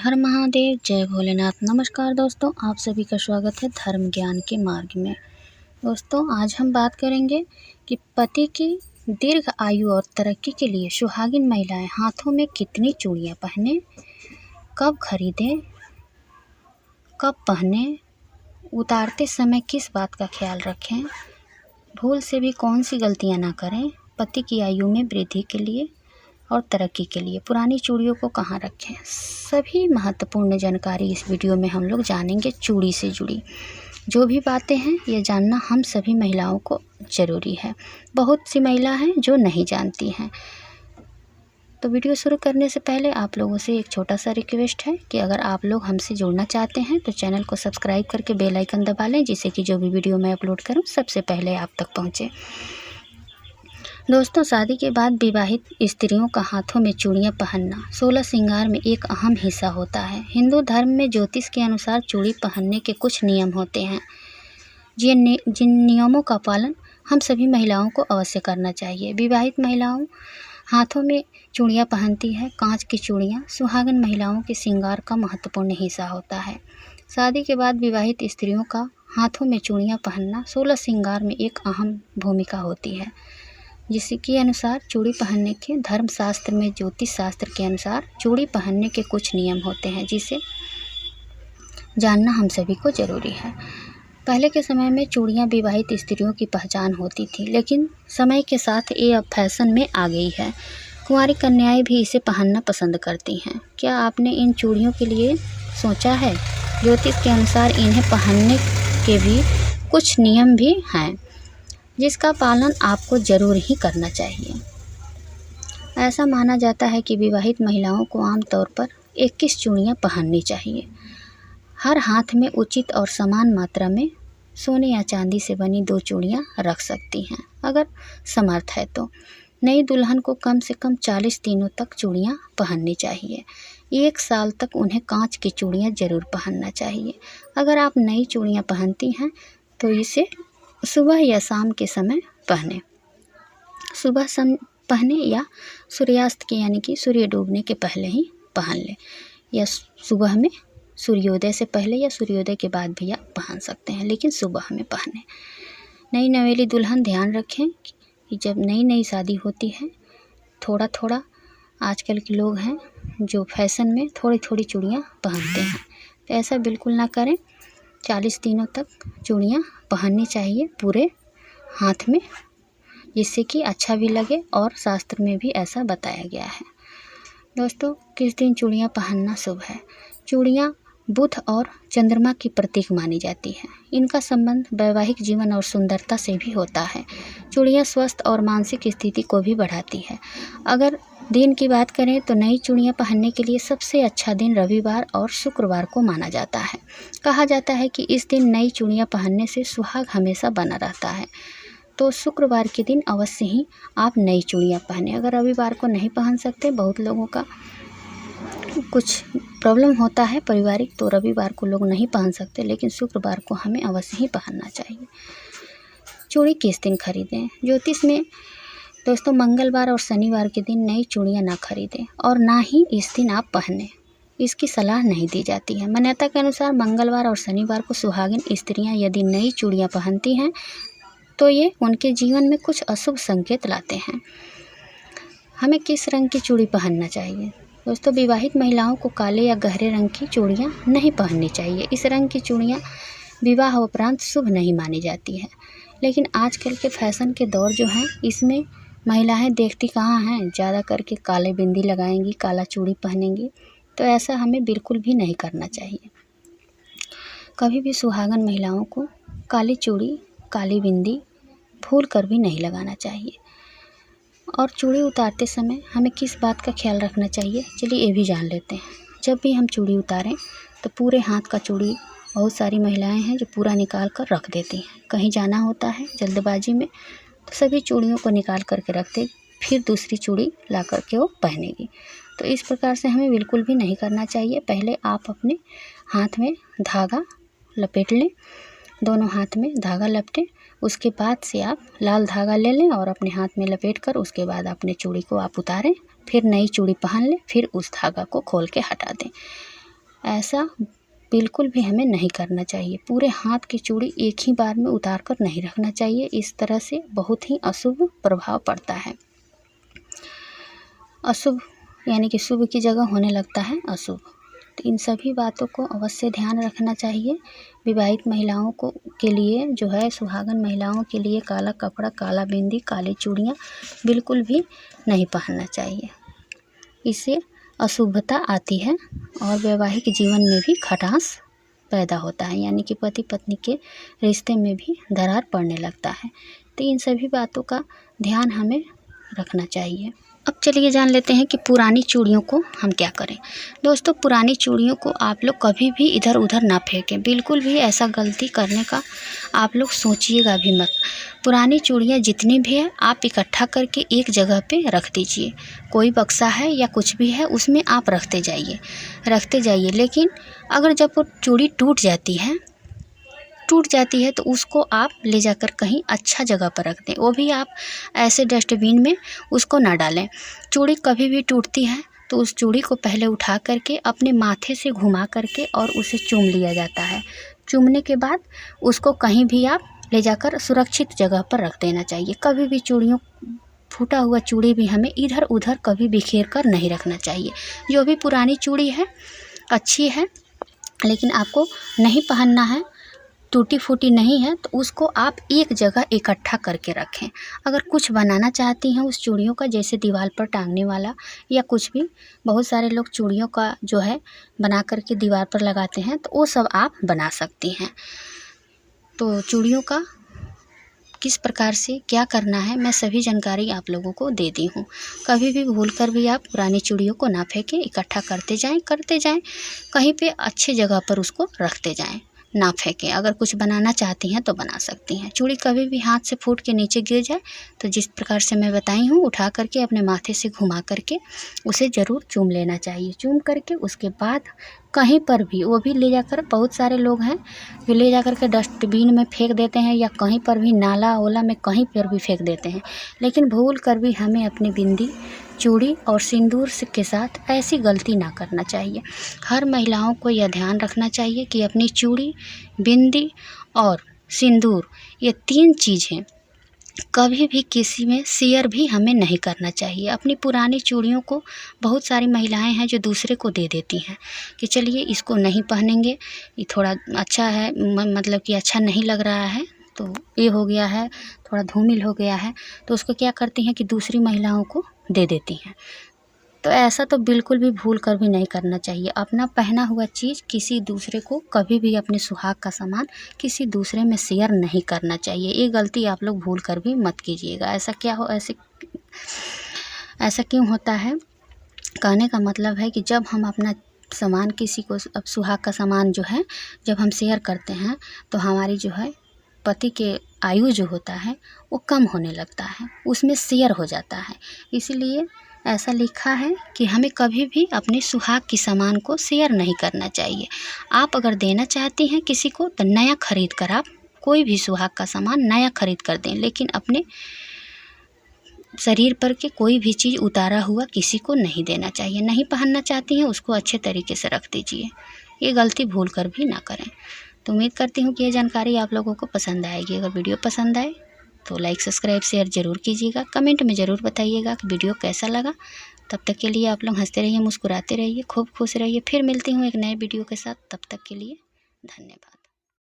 हर महादेव, जय भोलेनाथ। नमस्कार दोस्तों, आप सभी का स्वागत है धर्म ज्ञान के मार्ग में। दोस्तों, आज हम बात करेंगे कि पति की दीर्घ आयु और तरक्की के लिए सुहागिन महिलाएं हाथों में कितनी चूड़ियां पहने, कब खरीदें, कब पहने, उतारते समय किस बात का ख्याल रखें, भूल से भी कौन सी गलतियां ना करें, पति की आयु में वृद्धि के लिए और तरक्की के लिए पुरानी चूड़ियों को कहाँ रखें। सभी महत्वपूर्ण जानकारी इस वीडियो में हम लोग जानेंगे। चूड़ी से जुड़ी जो भी बातें हैं ये जानना हम सभी महिलाओं को ज़रूरी है। बहुत सी महिला हैं जो नहीं जानती हैं। तो वीडियो शुरू करने से पहले आप लोगों से एक छोटा सा रिक्वेस्ट है कि अगर आप लोग हमसे जुड़ना चाहते हैं तो चैनल को सब्सक्राइब करके बेल आइकन दबा लें, जिससे कि जो भी वीडियो मैं अपलोड करूं सबसे पहले आप तक पहुंचे। दोस्तों, शादी के बाद विवाहित स्त्रियों का हाथों में चूड़ियां पहनना 16 श्रृंगार में एक अहम हिस्सा होता है। हिंदू धर्म में ज्योतिष के अनुसार चूड़ी पहनने के कुछ नियम होते हैं, जिन नियमों का पालन हम सभी महिलाओं को अवश्य करना चाहिए। विवाहित महिलाओं हाथों में चूड़ियां पहनती है। कांच की चूड़ियां सुहागन महिलाओं के श्रृंगार का महत्वपूर्ण हिस्सा होता है। शादी के बाद विवाहित स्त्रियों का हाथों में चूड़ियां पहनना 16 श्रृंगार में एक अहम भूमिका होती है। जिसके अनुसार चूड़ी पहनने के धर्मशास्त्र में ज्योतिष शास्त्र के अनुसार चूड़ी पहनने के कुछ नियम होते हैं, जिसे जानना हम सभी को ज़रूरी है। पहले के समय में चूड़ियां विवाहित स्त्रियों की पहचान होती थी, लेकिन समय के साथ ये अब फैशन में आ गई है। कुंवारी कन्याएं भी इसे पहनना पसंद करती हैं। क्या आपने इन चूड़ियों के लिए सोचा है? ज्योतिष के अनुसार इन्हें पहनने के भी कुछ नियम भी हैं, जिसका पालन आपको ज़रूर ही करना चाहिए। ऐसा माना जाता है कि विवाहित महिलाओं को आमतौर पर 21 चूड़ियाँ पहननी चाहिए। हर हाथ में उचित और समान मात्रा में सोने या चांदी से बनी 2 चूड़ियाँ रख सकती हैं, अगर समर्थ है तो। नई दुल्हन को कम से कम 40 दिनों तक चूड़ियाँ पहननी चाहिए। 1 साल तक उन्हें कांच की चूड़ियाँ ज़रूर पहनना चाहिए। अगर आप नई चूड़ियाँ पहनती हैं तो इसे सुबह या शाम के समय पहने। सुबह पहने या सूर्यास्त के यानी कि सूर्य डूबने के पहले ही पहन लें, या सुबह में सूर्योदय से पहले या सूर्योदय के बाद भी आप पहन सकते हैं, लेकिन सुबह में पहने। नई नवेली दुल्हन ध्यान रखें कि जब नई नई शादी होती है, थोड़ा थोड़ा आजकल के लोग हैं जो फैशन में थोड़ी थोड़ी चूड़ियाँ पहनते हैं, तो ऐसा बिल्कुल ना करें। 40 दिनों तक चूड़ियाँ पहननी चाहिए पूरे हाथ में, जिससे कि अच्छा भी लगे, और शास्त्र में भी ऐसा बताया गया है। दोस्तों, किस दिन चूड़ियाँ पहनना शुभ है? चूड़ियाँ बुध और चंद्रमा की प्रतीक मानी जाती है। इनका संबंध वैवाहिक जीवन और सुंदरता से भी होता है। चूड़ियाँ स्वस्थ और मानसिक स्थिति को भी बढ़ाती है। अगर दिन की बात करें तो नई चूड़ियाँ पहनने के लिए सबसे अच्छा दिन रविवार और शुक्रवार को माना जाता है। कहा जाता है कि इस दिन नई चूड़ियाँ पहनने से सुहाग हमेशा बना रहता है। तो शुक्रवार के दिन अवश्य ही आप नई चूड़ियाँ पहने। अगर रविवार को नहीं पहन सकते, बहुत लोगों का कुछ प्रॉब्लम होता है पारिवारिक, तो रविवार को लोग नहीं पहन सकते, लेकिन शुक्रवार को हमें अवश्य ही पहनना चाहिए। चूड़ी किस दिन खरीदें? ज्योतिष में दोस्तों मंगलवार और शनिवार के दिन नई चूड़ियाँ ना खरीदें, और ना ही इस दिन आप पहने, इसकी सलाह नहीं दी जाती है। मान्यता के अनुसार मंगलवार और शनिवार को सुहागिन स्त्रियाँ यदि नई चूड़ियाँ पहनती हैं तो ये उनके जीवन में कुछ अशुभ संकेत लाते हैं। हमें किस रंग की चूड़ी पहनना चाहिए? दोस्तों, विवाहित महिलाओं को काले या गहरे रंग की चूड़ियाँ नहीं पहननी चाहिए। इस रंग की चूड़ियाँ विवाह उपरांत शुभ नहीं मानी जाती है, लेकिन आजकल के फैशन के दौर जो हैं, इसमें महिलाएं देखती कहाँ हैं, ज़्यादा करके काले बिंदी लगाएंगी, काला चूड़ी पहनेंगी, तो ऐसा हमें बिल्कुल भी नहीं करना चाहिए। कभी भी सुहागन महिलाओं को काली चूड़ी, काली बिंदी भूल कर भी नहीं लगाना चाहिए। और चूड़ी उतारते समय हमें किस बात का ख्याल रखना चाहिए, चलिए ये भी जान लेते हैं। जब भी हम चूड़ी उतारें तो पूरे हाथ का चूड़ी, बहुत सारी महिलाएं हैं जो पूरा निकाल कर रख देती हैं। कहीं जाना होता है जल्दबाजी में तो सभी चूड़ियों को निकाल करके रख दे, फिर दूसरी चूड़ी ला करके वो पहनेगी। तो इस प्रकार से हमें बिल्कुल भी नहीं करना चाहिए। पहले आप अपने हाथ में धागा लपेट लें, दोनों हाथ में धागा लपेटें, उसके बाद से आप लाल धागा ले लें और अपने हाथ में लपेट कर उसके बाद अपने चूड़ी को आप उतारें, फिर नई चूड़ी पहन लें, फिर उस धागा को खोल के हटा दें। ऐसा बिल्कुल भी हमें नहीं करना चाहिए। पूरे हाथ की चूड़ी एक ही बार में उतार कर नहीं रखना चाहिए। इस तरह से बहुत ही अशुभ प्रभाव पड़ता है। अशुभ यानी कि शुभ की जगह होने लगता है अशुभ। तो इन सभी बातों को अवश्य ध्यान रखना चाहिए। विवाहित महिलाओं को के लिए जो है, सुहागन महिलाओं के लिए काला कपड़ा, काला बिंदी, काली चूड़ियाँ बिल्कुल भी नहीं पहनना चाहिए। इससे अशुभता आती है और वैवाहिक जीवन में भी खटास पैदा होता है, यानी कि पति पत्नी के रिश्ते में भी दरार पड़ने लगता है। तो इन सभी बातों का ध्यान हमें रखना चाहिए। अब चलिए जान लेते हैं कि पुरानी चूड़ियों को हम क्या करें। दोस्तों, पुरानी चूड़ियों को आप लोग कभी भी इधर उधर ना फेंकें। बिल्कुल भी ऐसा गलती करने का आप लोग सोचिएगा भी मत। पुरानी चूड़ियाँ जितनी भी है आप इकट्ठा करके एक जगह पे रख दीजिए। कोई बक्सा है या कुछ भी है उसमें आप रखते जाइए। लेकिन अगर जब वो चूड़ी टूट जाती है तो उसको आप ले जाकर कहीं अच्छा जगह पर रख दें। वो भी आप ऐसे डस्टबिन में उसको ना डालें। चूड़ी कभी भी टूटती है तो उस चूड़ी को पहले उठा करके अपने माथे से घुमा करके और उसे चूम लिया जाता है। चूमने के बाद उसको कहीं भी आप ले जाकर सुरक्षित जगह पर रख देना चाहिए। कभी भी फूटा हुआ चूड़ी भी हमें इधर उधर कभी बिखेर कर नहीं रखना चाहिए। जो भी पुरानी चूड़ी है अच्छी है, लेकिन आपको नहीं पहनना है, टूटी फूटी नहीं है, तो उसको आप एक जगह इकट्ठा करके रखें। अगर कुछ बनाना चाहती हैं उस चूड़ियों का, जैसे दीवार पर टांगने वाला या कुछ भी, बहुत सारे लोग चूड़ियों का जो है बना करके दीवार पर लगाते हैं, तो वो सब आप बना सकती हैं। तो चूड़ियों का किस प्रकार से क्या करना है मैं सभी जानकारी आप लोगों को दे दी हूँ। कभी भी भूल कर भी आप पुरानी चूड़ियों को ना फेंकें, इकट्ठा करते जाएं, कहीं पे अच्छे जगह पर उसको रखते जाएं, ना फेंकें। अगर कुछ बनाना चाहती हैं तो बना सकती हैं। चूड़ी कभी भी हाथ से फूट के नीचे गिर जाए तो जिस प्रकार से मैं बताई हूँ, उठा करके अपने माथे से घुमा करके उसे ज़रूर चूम लेना चाहिए। चूम करके उसके बाद कहीं पर भी, वो भी ले जाकर, बहुत सारे लोग हैं जो ले जाकर के डस्टबिन में फेंक देते हैं या कहीं पर भी नाला ओला में कहीं पर भी फेंक देते हैं। लेकिन भूल कर भी हमें अपनी बिंदी, चूड़ी और सिंदूर के साथ ऐसी गलती ना करना चाहिए। हर महिलाओं को यह ध्यान रखना चाहिए कि अपनी चूड़ी, बिंदी और सिंदूर, ये 3 चीज़ें कभी भी किसी में शेयर भी हमें नहीं करना चाहिए। अपनी पुरानी चूड़ियों को बहुत सारी महिलाएं हैं जो दूसरे को दे देती हैं कि चलिए इसको नहीं पहनेंगे, ये थोड़ा अच्छा है, मतलब कि अच्छा नहीं लग रहा है, तो ये हो गया है, थोड़ा धूमिल हो गया है, तो उसको क्या करती हैं कि दूसरी महिलाओं को दे देती हैं। तो ऐसा तो बिल्कुल भी भूल कर भी नहीं करना चाहिए। अपना पहना हुआ चीज़ किसी दूसरे को कभी भी, अपने सुहाग का सामान किसी दूसरे में शेयर नहीं करना चाहिए। ये गलती आप लोग भूल कर भी मत कीजिएगा। ऐसा क्यों होता है? कहने का मतलब है कि जब हम अपना सामान किसी को, अब सुहाग का सामान जो है जब हम शेयर करते हैं तो हमारी जो है पति के आयु जो होता है वो कम होने लगता है, उसमें शेयर हो जाता है। इसीलिए ऐसा लिखा है कि हमें कभी भी अपने सुहाग की सामान को शेयर नहीं करना चाहिए। आप अगर देना चाहती हैं किसी को तो नया खरीद कर, आप कोई भी सुहाग का सामान नया खरीद कर दें, लेकिन अपने शरीर पर के कोई भी चीज़ उतारा हुआ किसी को नहीं देना चाहिए। नहीं पहनना चाहती हैं उसको अच्छे तरीके से रख दीजिए। ये गलती भूल कर भी ना करें। तो उम्मीद करती हूँ कि ये जानकारी आप लोगों को पसंद आएगी। अगर वीडियो पसंद आए तो लाइक, सब्सक्राइब, शेयर ज़रूर कीजिएगा। कमेंट में ज़रूर बताइएगा कि वीडियो कैसा लगा। तब तक के लिए आप लोग हंसते रहिए, मुस्कुराते रहिए, खूब खुश रहिए। फिर मिलती हूँ एक नए वीडियो के साथ। तब तक के लिए धन्यवाद।